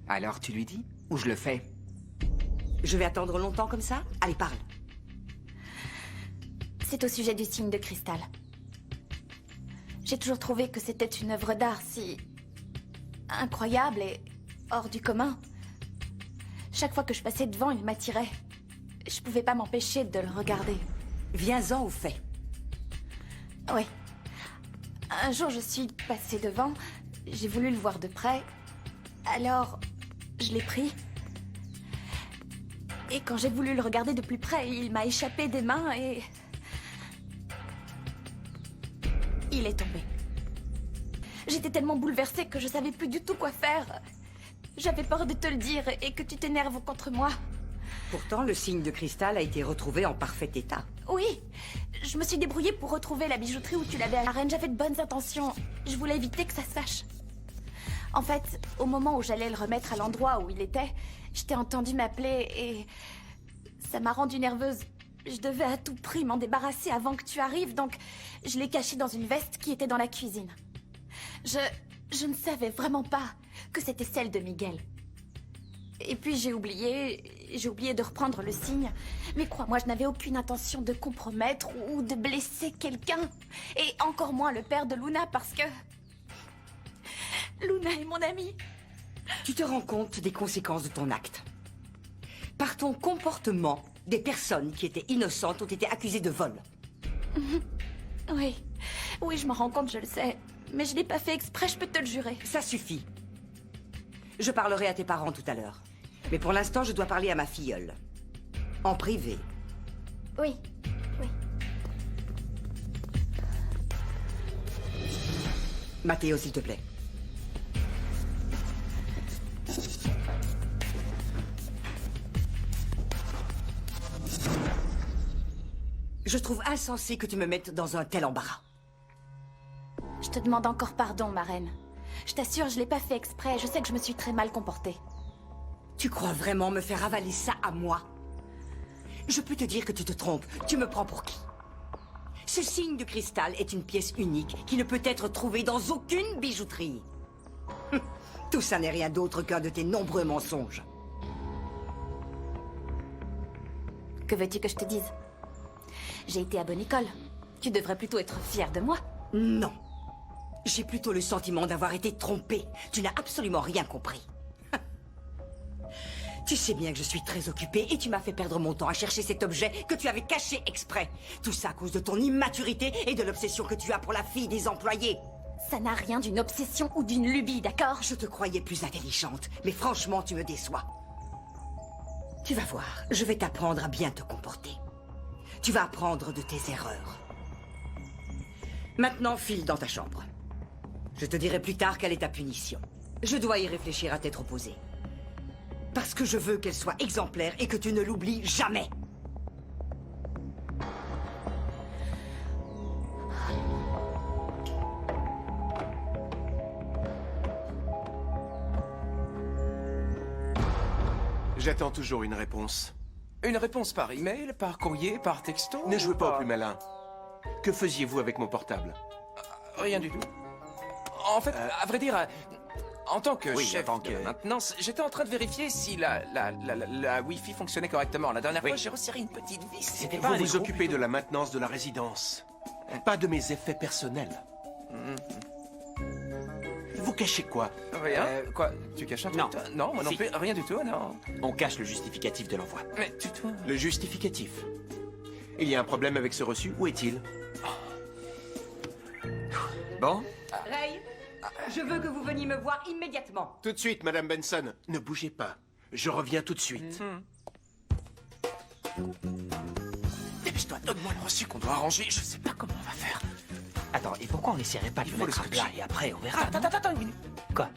Alors tu lui dis? Ou je le fais? Je vais attendre longtemps comme ça? Allez, parle. C'est au sujet du signe de cristal. J'ai toujours trouvé que c'était une œuvre d'art si... incroyable et hors du commun. Chaque fois que je passais devant, il m'attirait. Je pouvais pas m'empêcher de le regarder. Viens-en au fait. Oui. Un jour, je suis passée devant. J'ai voulu le voir de près. Alors, je l'ai pris. Et quand j'ai voulu le regarder de plus près, il m'a échappé des mains et... il est tombé. J'étais tellement bouleversée que je savais plus du tout quoi faire. J'avais peur de te le dire et que tu t'énerves contre moi. Pourtant, le signe de cristal a été retrouvé en parfait état. Oui, je me suis débrouillée pour retrouver la bijouterie où tu l'avais à la reine. J'avais de bonnes intentions. Je voulais éviter que ça se sache. En fait, au moment où j'allais le remettre à l'endroit où il était, je t'ai entendu m'appeler et... ça m'a rendue nerveuse. Je devais à tout prix m'en débarrasser avant que tu arrives, donc je l'ai caché dans une veste qui était dans la cuisine. Je ne savais vraiment pas que c'était celle de Miguel. Et puis j'ai oublié de reprendre le signe. Mais crois-moi, je n'avais aucune intention de compromettre ou de blesser quelqu'un. Et encore moins le père de Luna parce que... Luna est mon amie. Tu te rends compte des conséquences de ton acte. Par ton comportement, des personnes qui étaient innocentes ont été accusées de vol. Oui, oui, je m'en rends compte, je le sais. Mais je l'ai pas fait exprès, je peux te le jurer. Ça suffit. Je parlerai à tes parents tout à l'heure. Mais pour l'instant, je dois parler à ma filleule. En privé. Oui, oui. Mathéo, s'il te plaît. Je trouve insensé que tu me mettes dans un tel embarras. Je te demande encore pardon, ma reine. Je t'assure, je l'ai pas fait exprès. Je sais que je me suis très mal comportée. Tu crois vraiment me faire avaler ça à moi? Je peux te dire que tu te trompes. Tu me prends pour qui? Ce signe de cristal est une pièce unique qui ne peut être trouvée dans aucune bijouterie. Tout ça n'est rien d'autre qu'un de tes nombreux mensonges. Que veux-tu que je te dise? J'ai été à bonne école. Tu devrais plutôt être fière de moi. Non. J'ai plutôt le sentiment d'avoir été trompée. Tu n'as absolument rien compris. Tu sais bien que je suis très occupée et tu m'as fait perdre mon temps à chercher cet objet que tu avais caché exprès. Tout ça à cause de ton immaturité et de l'obsession que tu as pour la fille des employés. Ça n'a rien d'une obsession ou d'une lubie, d'accord? Je te croyais plus intelligente, mais franchement, tu me déçois. Tu vas voir, je vais t'apprendre à bien te comporter. Tu vas apprendre de tes erreurs. Maintenant, file dans ta chambre. Je te dirai plus tard quelle est ta punition. Je dois y réfléchir à tête reposée. Parce que je veux qu'elle soit exemplaire et que tu ne l'oublies jamais. J'attends toujours une réponse. Une réponse par email, par courrier, par texto? Ne jouez pas au plus malin. Que faisiez-vous avec mon portable? Rien du tout. En fait, à vrai dire, en tant que Oui, chef avant de que- la maintenance, j'étais en train de vérifier si la Wi-Fi fonctionnait correctement. La dernière fois, j'ai resserré une petite vis. C'était pas Vous un vous écrou occupez plutôt. de la maintenance de la résidence. Pas de mes effets personnels. Vous cachez quoi? Rien? Quoi? Tu caches un truc, non. toi? Non, moi non Si. plus. Rien du tout, non. On cache le justificatif de l'envoi. Mais tu Le justificatif. Il y a un problème avec ce reçu? Où est-il? Bon, Ray, je veux que vous veniez me voir immédiatement. Tout de suite, Madame Benson. Ne bougez pas. Je reviens tout de suite. Dépêche-toi, donne-moi le reçu qu'on doit arranger. Je sais pas comment on va faire. attends, et pourquoi on n'essaierait pas de le faut le mettre à scotcher. plat et après on verra? Attends, une minute. Quoi?